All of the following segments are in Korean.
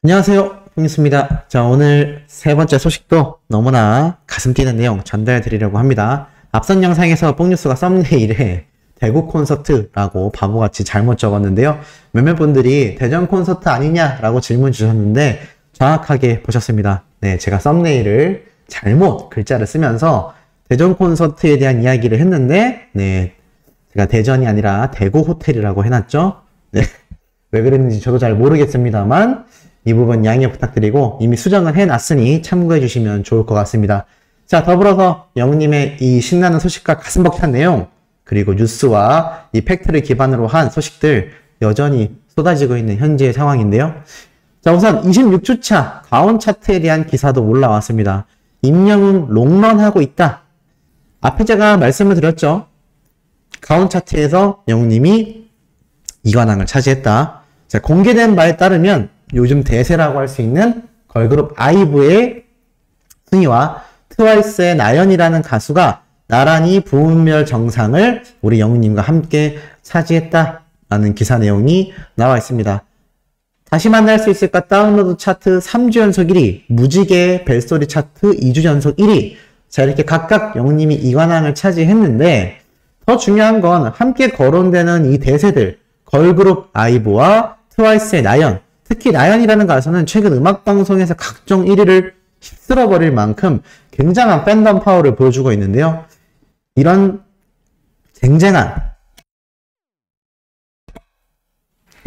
안녕하세요. 홍익수입니다. 자, 오늘 세 번째 소식도 너무나 가슴 뛰는 내용 전달해 드리려고 합니다. 앞선 영상에서 뽕뉴스가 썸네일에 대구 콘서트라고 바보같이 잘못 적었는데요. 몇몇 분들이 대전 콘서트 아니냐라고 질문 주셨는데 정확하게 보셨습니다. 네, 제가 썸네일을 잘못 글자를 쓰면서 대전 콘서트에 대한 이야기를 했는데 네, 제가 대전이 아니라 대구 호텔이라고 해놨죠. 네, 왜 그랬는지 저도 잘 모르겠습니다만 이 부분 양해 부탁드리고 이미 수정을 해놨으니 참고해 주시면 좋을 것 같습니다. 자, 더불어서 영웅님의 이 신나는 소식과 가슴 벅찬 내용 그리고 뉴스와 이 팩트를 기반으로 한 소식들 여전히 쏟아지고 있는 현재의 상황인데요. 자, 우선 26주차 가온 차트에 대한 기사도 올라왔습니다. 임영웅 롱런하고 있다. 앞에 제가 말씀을 드렸죠. 가온 차트에서 영웅님이 2관왕을 차지했다. 자, 공개된 바에 따르면 요즘 대세라고 할 수 있는 걸그룹 아이브의 승희와 트와이스의 나연이라는 가수가 나란히 부문별 정상을 우리 영웅님과 함께 차지했다라는 기사 내용이 나와 있습니다. 다시 만날 수 있을까 다운로드 차트 3주 연속 1위, 무지개 벨소리 차트 2주 연속 1위. 자, 이렇게 각각 영웅님이 2관왕을 차지했는데 더 중요한 건 함께 거론되는 이 대세들 걸그룹 아이브와 트와이스의 나연, 특히 나연이라는 가수는 최근 음악방송에서 각종 1위를 휩쓸어버릴 만큼 굉장한 팬덤 파워를 보여주고 있는데요. 이런 쟁쟁한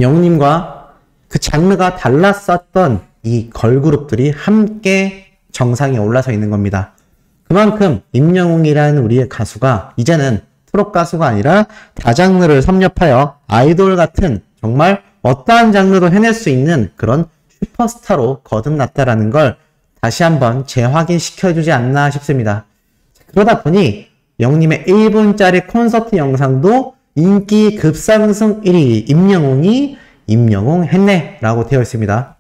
영웅님과 그 장르가 달랐었던 이 걸그룹들이 함께 정상에 올라서 있는 겁니다. 그만큼 임영웅이라는 우리의 가수가 이제는 트롯 가수가 아니라 다장르를 섭렵하여 아이돌 같은 정말 어떠한 장르도 해낼 수 있는 그런 슈퍼스타로 거듭났다라는 걸 다시 한번 재확인시켜주지 않나 싶습니다. 그러다 보니 영웅님의 1분짜리 콘서트 영상도 인기 급상승 1위 임영웅이 임영웅 했네 라고 되어 있습니다.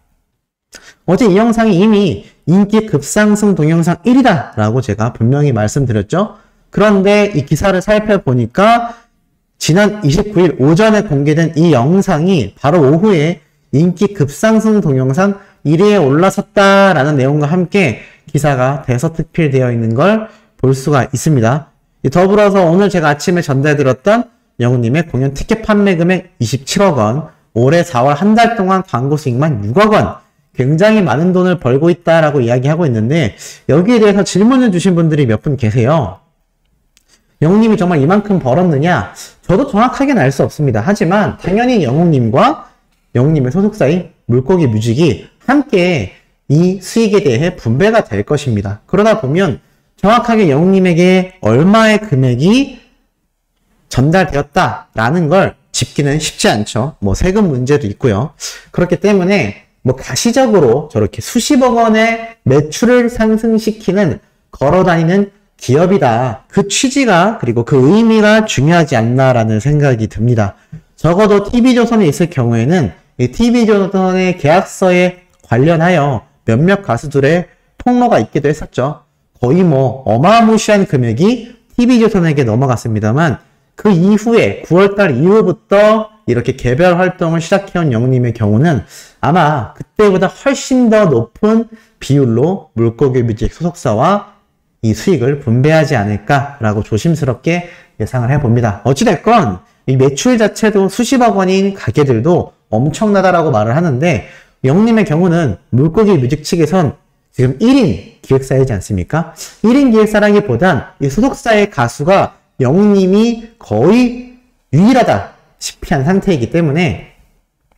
어제 이 영상이 이미 인기 급상승 동영상 1위다 라고 제가 분명히 말씀드렸죠. 그런데 이 기사를 살펴보니까 지난 29일 오전에 공개된 이 영상이 바로 오후에 인기 급상승 동영상 1위에 올라섰다라는 내용과 함께 기사가 대서특필되어 있는 걸 볼 수가 있습니다. 더불어서 오늘 제가 아침에 전달드렸던 영웅님의 공연 티켓 판매 금액 27억 원, 올해 4월 한 달 동안 광고 수익만 6억 원, 굉장히 많은 돈을 벌고 있다라고 이야기하고 있는데 여기에 대해서 질문을 주신 분들이 몇 분 계세요. 영웅님이 정말 이만큼 벌었느냐? 저도 정확하게는 알 수 없습니다. 하지만 당연히 영웅님과 영웅님의 소속사인 물고기 뮤직이 함께 이 수익에 대해 분배가 될 것입니다. 그러다 보면 정확하게 영웅님에게 얼마의 금액이 전달되었다라는 걸 짚기는 쉽지 않죠. 뭐 세금 문제도 있고요. 그렇기 때문에 뭐 가시적으로 저렇게 수십억 원의 매출을 상승시키는 걸어다니는 기업이다. 그 취지가 그리고 그 의미가 중요하지 않나라는 생각이 듭니다. 적어도 TV조선에 있을 경우에는 이 TV조선의 계약서에 관련하여 몇몇 가수들의 폭로가 있기도 했었죠. 거의 뭐 어마무시한 금액이 TV조선에게 넘어갔습니다만 그 이후에 9월달 이후부터 이렇게 개별 활동을 시작해온 영웅님의 경우는 아마 그때보다 훨씬 더 높은 비율로 물고기 뮤직 소속사와 이 수익을 분배하지 않을까라고 조심스럽게 예상을 해봅니다. 어찌됐건 이 매출 자체도 수십억 원인 가게들도 엄청나다라고 말을 하는데 영웅님의 경우는 물고기 뮤직 측에선 지금 1인 기획사이지 않습니까? 1인 기획사라기보단 이 소속사의 가수가 영웅님이 거의 유일하다시피 한 상태이기 때문에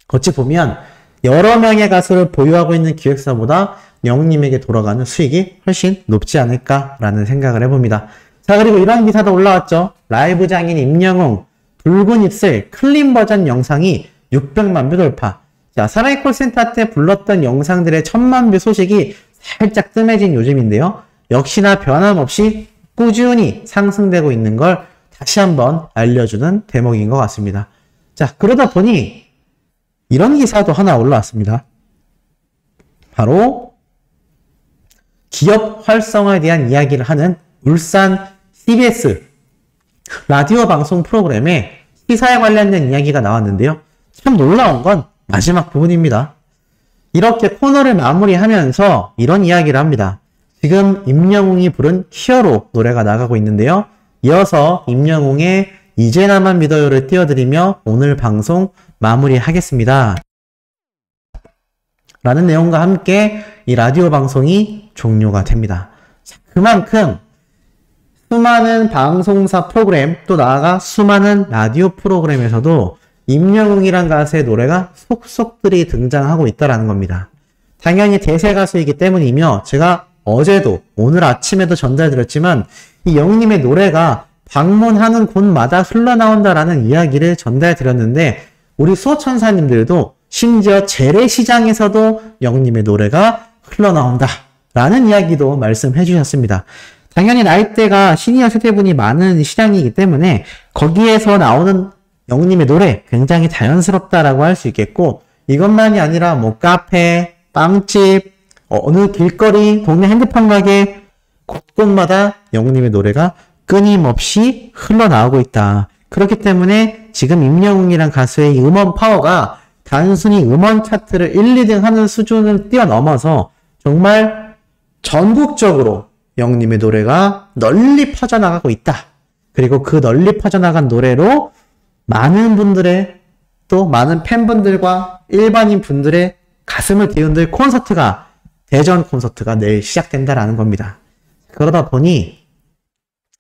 어찌 보면 여러 명의 가수를 보유하고 있는 기획사보다 영웅님에게 돌아가는 수익이 훨씬 높지 않을까라는 생각을 해봅니다. 자, 그리고 이런 기사도 올라왔죠. 라이브 장인 임영웅 붉은 입술 클린 버전 영상이 600만 뷰 돌파. 자, 사랑의 콜센터 때 불렀던 영상들의 1000만 뷰 소식이 살짝 뜸해진 요즘인데요. 역시나 변함없이 꾸준히 상승되고 있는 걸 다시 한번 알려주는 대목인 것 같습니다. 자, 그러다 보니 이런 기사도 하나 올라왔습니다. 바로 기업 활성화에 대한 이야기를 하는 울산 CBS 라디오 방송 프로그램에 시사에 관련된 이야기가 나왔는데요. 참 놀라운 건 마지막 부분입니다. 이렇게 코너를 마무리하면서 이런 이야기를 합니다. 지금 임영웅이 부른 히어로 노래가 나가고 있는데요. 이어서 임영웅의 이제 나만 믿어요를 띄워드리며 오늘 방송 마무리하겠습니다. 라는 내용과 함께 이 라디오 방송이 종료가 됩니다. 그만큼 수많은 방송사 프로그램, 또 나아가 수많은 라디오 프로그램에서도 임영웅이란 가수의 노래가 속속들이 등장하고 있다는 겁니다. 당연히 대세 가수이기 때문이며 제가 어제도 오늘 아침에도 전달드렸지만 이 영웅님의 노래가 방문하는 곳마다 흘러나온다라는 이야기를 전달드렸는데 우리 수호천사님들도 심지어 재래시장에서도 영웅님의 노래가 흘러나온다 라는 이야기도 말씀해 주셨습니다. 당연히 나이대가 시니어 세대분이 많은 시장이기 때문에 거기에서 나오는 영웅님의 노래 굉장히 자연스럽다라고 할 수 있겠고 이것만이 아니라 뭐 카페, 빵집, 어느 길거리, 동네 핸드폰 가게 곳곳마다 영웅님의 노래가 끊임없이 흘러나오고 있다. 그렇기 때문에 지금 임영웅이란 가수의 이 음원 파워가 단순히 음원 차트를 1, 2등 하는 수준을 뛰어넘어서 정말 전국적으로 영웅님의 노래가 널리 퍼져나가고 있다. 그리고 그 널리 퍼져나간 노래로 많은 분들의 또 많은 팬분들과 일반인 분들의 가슴을 뒤흔들 콘서트가 대전 콘서트가 내일 시작된다라는 겁니다. 그러다 보니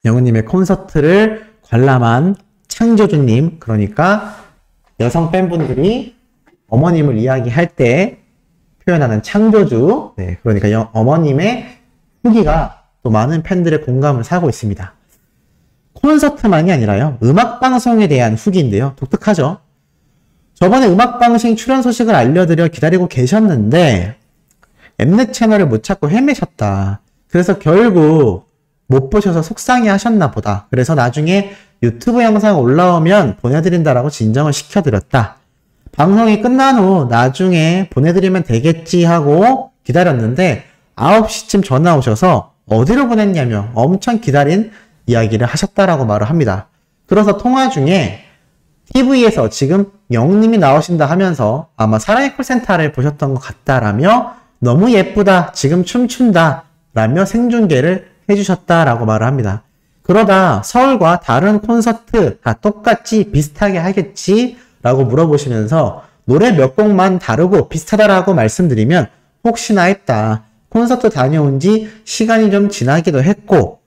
영웅님의 콘서트를 관람한 창조주님, 그러니까 여성 팬분들이 어머님을 이야기할 때 표현하는 창조주, 네, 그러니까 어머님의 후기가 또 많은 팬들의 공감을 사고 있습니다. 콘서트만이 아니라요, 음악방송에 대한 후기인데요. 독특하죠? 저번에 음악방송 출연 소식을 알려드려 기다리고 계셨는데 엠넷 채널을 못 찾고 헤매셨다. 그래서 결국 못 보셔서 속상해 하셨나 보다. 그래서 나중에 유튜브 영상 올라오면 보내드린다라고 진정을 시켜드렸다. 방송이 끝난 후 나중에 보내드리면 되겠지 하고 기다렸는데 9시쯤 전화 오셔서 어디로 보냈냐며 엄청 기다린 이야기를 하셨다라고 말을 합니다. 그래서 통화 중에 TV에서 지금 영웅님이 나오신다 하면서 아마 사랑의 콜센터를 보셨던 것 같다라며 너무 예쁘다, 지금 춤춘다 라며 생중계를 해주셨다라고 말을 합니다. 그러다 서울과 다른 콘서트 다 똑같이 비슷하게 하겠지? 라고 물어보시면서 노래 몇 곡만 다르고 비슷하다라고 말씀드리면 혹시나 했다. 콘서트 다녀온 지 시간이 좀 지나기도 했고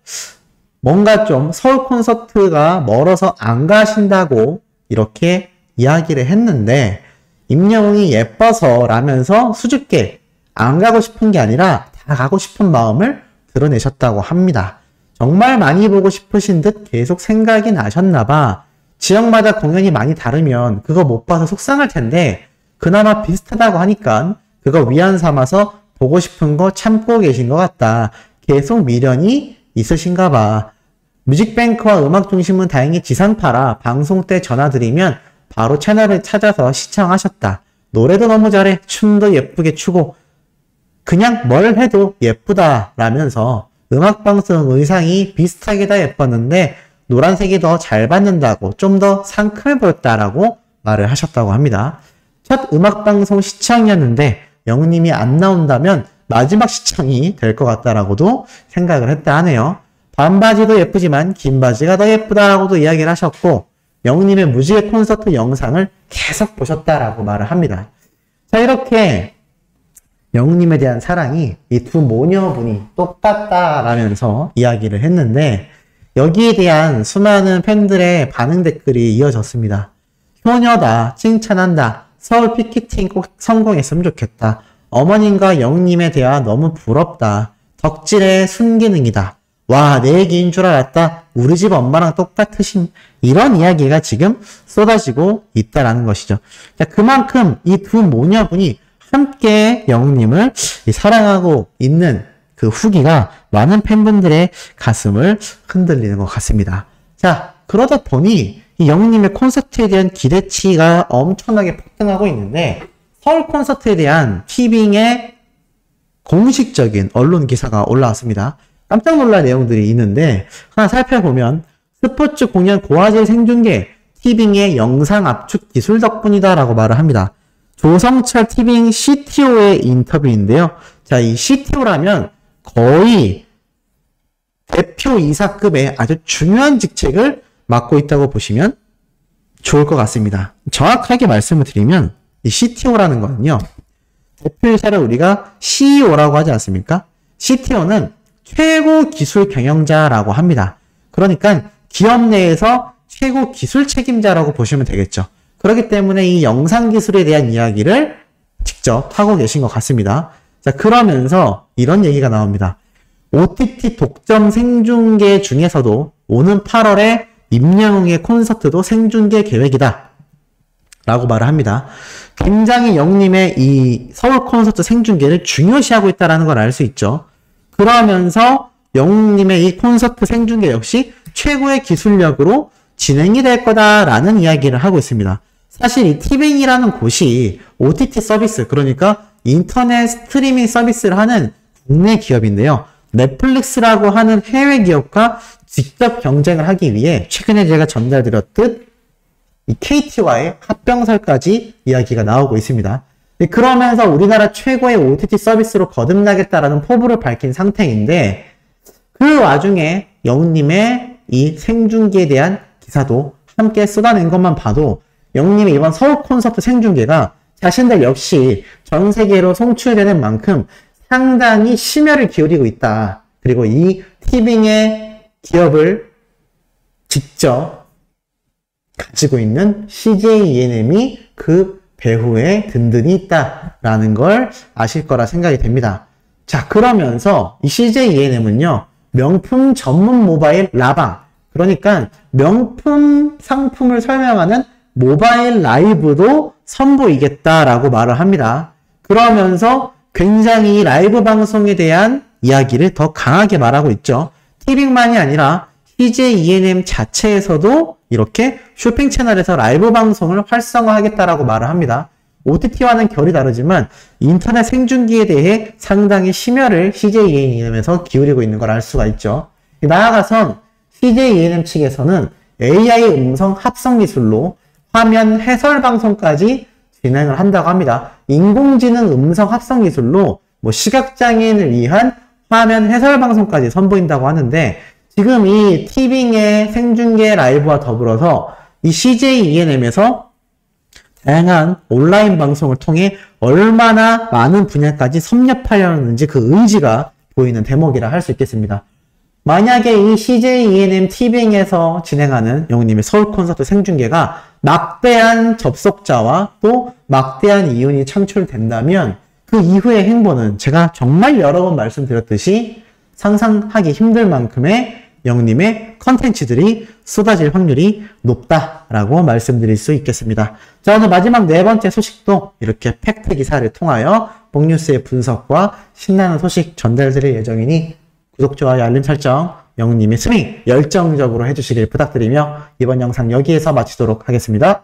뭔가 좀 서울 콘서트가 멀어서 안 가신다고 이렇게 이야기를 했는데 임영웅이 예뻐서 라면서 수줍게 안 가고 싶은 게 아니라 다 가고 싶은 마음을 드러내셨다고 합니다. 정말 많이 보고 싶으신 듯 계속 생각이 나셨나봐. 지역마다 공연이 많이 다르면 그거 못 봐서 속상할 텐데 그나마 비슷하다고 하니까 그거 위안 삼아서 보고 싶은 거 참고 계신 것 같다. 계속 미련이 있으신가 봐. 뮤직뱅크와 음악중심은 다행히 지상파라 방송 때 전화드리면 바로 채널을 찾아서 시청하셨다. 노래도 너무 잘해. 춤도 예쁘게 추고 그냥 뭘 해도 예쁘다 라면서 음악방송 의상이 비슷하게 다 예뻤는데 노란색이 더 잘 받는다고 좀 더 상큼해 보였다라고 말을 하셨다고 합니다. 첫 음악방송 시청이었는데 영웅님이 안 나온다면 마지막 시청이 될 것 같다라고도 생각을 했다 하네요. 반바지도 예쁘지만 긴 바지가 더 예쁘다라고도 이야기를 하셨고 영웅님의 무지개 콘서트 영상을 계속 보셨다라고 말을 합니다. 자, 이렇게 영웅님에 대한 사랑이 이 두 모녀분이 똑같다라면서 이야기를 했는데 여기에 대한 수많은 팬들의 반응 댓글이 이어졌습니다. 효녀다, 칭찬한다, 서울 피켓팅 꼭 성공했으면 좋겠다. 어머님과 영웅님의 대화 너무 부럽다. 덕질의 순기능이다. 와, 내 얘기인 줄 알았다. 우리 집 엄마랑 똑같으신 이런 이야기가 지금 쏟아지고 있다라는 것이죠. 그만큼 이 두 모녀분이 함께 영웅님을 사랑하고 있는 그 후기가 많은 팬분들의 가슴을 흔들리는 것 같습니다. 자, 그러다 보니 이 영웅님의 콘서트에 대한 기대치가 엄청나게 폭등하고 있는데 서울 콘서트에 대한 티빙의 공식적인 언론 기사가 올라왔습니다. 깜짝 놀랄 내용들이 있는데 하나 살펴보면 스포츠 공연 고화질 생중계 티빙의 영상 압축 기술 덕분이다 라고 말을 합니다. 조성철 티빙 CTO의 인터뷰인데요. 자, 이 CTO라면 거의 대표이사급의 아주 중요한 직책을 맡고 있다고 보시면 좋을 것 같습니다. 정확하게 말씀을 드리면 이 CTO라는 거는요. 대표이사를 우리가 CEO라고 하지 않습니까? CTO는 최고 기술 경영자라고 합니다. 그러니까 기업 내에서 최고 기술 책임자라고 보시면 되겠죠. 그렇기 때문에 이 영상 기술에 대한 이야기를 직접 하고 계신 것 같습니다. 자, 그러면서 이런 얘기가 나옵니다. OTT 독점 생중계 중에서도 오는 8월에 임영웅의 콘서트도 생중계 계획이다 라고 말을 합니다. 굉장히 영님의 이 서울 콘서트 생중계를 중요시하고 있다는 걸 알 수 있죠. 그러면서 영웅님의 이 콘서트 생중계 역시 최고의 기술력으로 진행이 될 거다라는 이야기를 하고 있습니다. 사실 이 티빙이라는 곳이 OTT 서비스, 그러니까 인터넷 스트리밍 서비스를 하는 국내 기업인데요. 넷플릭스라고 하는 해외 기업과 직접 경쟁을 하기 위해 최근에 제가 전달드렸듯 이 KT와의 합병설까지 이야기가 나오고 있습니다. 그러면서 우리나라 최고의 OTT 서비스로 거듭나겠다라는 포부를 밝힌 상태인데 그 와중에 영웅님의 이 생중계에 대한 기사도 함께 쏟아낸 것만 봐도 영웅님의 이번 서울 콘서트 생중계가 자신들 역시 전 세계로 송출되는 만큼 상당히 심혈을 기울이고 있다. 그리고 이 티빙의 기업을 직접 가지고 있는 CJ ENM이 그 배후에 든든히 있다라는 걸 아실 거라 생각이 됩니다. 자, 그러면서 이 CJ ENM은요, 명품 전문 모바일 라방, 그러니까 명품 상품을 설명하는 모바일 라이브도 선보이겠다라고 말을 합니다. 그러면서 굉장히 라이브 방송에 대한 이야기를 더 강하게 말하고 있죠. 티빙만이 아니라 CJ ENM 자체에서도 이렇게 쇼핑 채널에서 라이브 방송을 활성화하겠다라고 말을 합니다. OTT와는 결이 다르지만 인터넷 생중계에 대해 상당히 심혈을 CJ ENM에서 기울이고 있는 걸 알 수가 있죠. 나아가선 CJ ENM 측에서는 AI 음성 합성 기술로 화면 해설 방송까지 진행을 한다고 합니다. 인공지능 음성 합성 기술로 시각장애인을 위한 화면 해설 방송까지 선보인다고 하는데 지금 이 티빙의 생중계 라이브와 더불어서 이 CJ ENM에서 다양한 온라인 방송을 통해 얼마나 많은 분야까지 섭렵하려는지 그 의지가 보이는 대목이라 할 수 있겠습니다. 만약에 이 CJ ENM 티빙에서 진행하는 영웅님의 서울 콘서트 생중계가 막대한 접속자와 또 막대한 이윤이 창출된다면 그 이후의 행보는 제가 정말 여러 번 말씀드렸듯이 상상하기 힘들 만큼의 영웅님의 컨텐츠들이 쏟아질 확률이 높다라고 말씀드릴 수 있겠습니다. 자, 오늘 마지막 네 번째 소식도 이렇게 팩트 기사를 통하여 복뉴스의 분석과 신나는 소식 전달드릴 예정이니 구독, 좋아요, 알림 설정, 영웅님의 스밍 열정적으로 해주시길 부탁드리며 이번 영상 여기에서 마치도록 하겠습니다.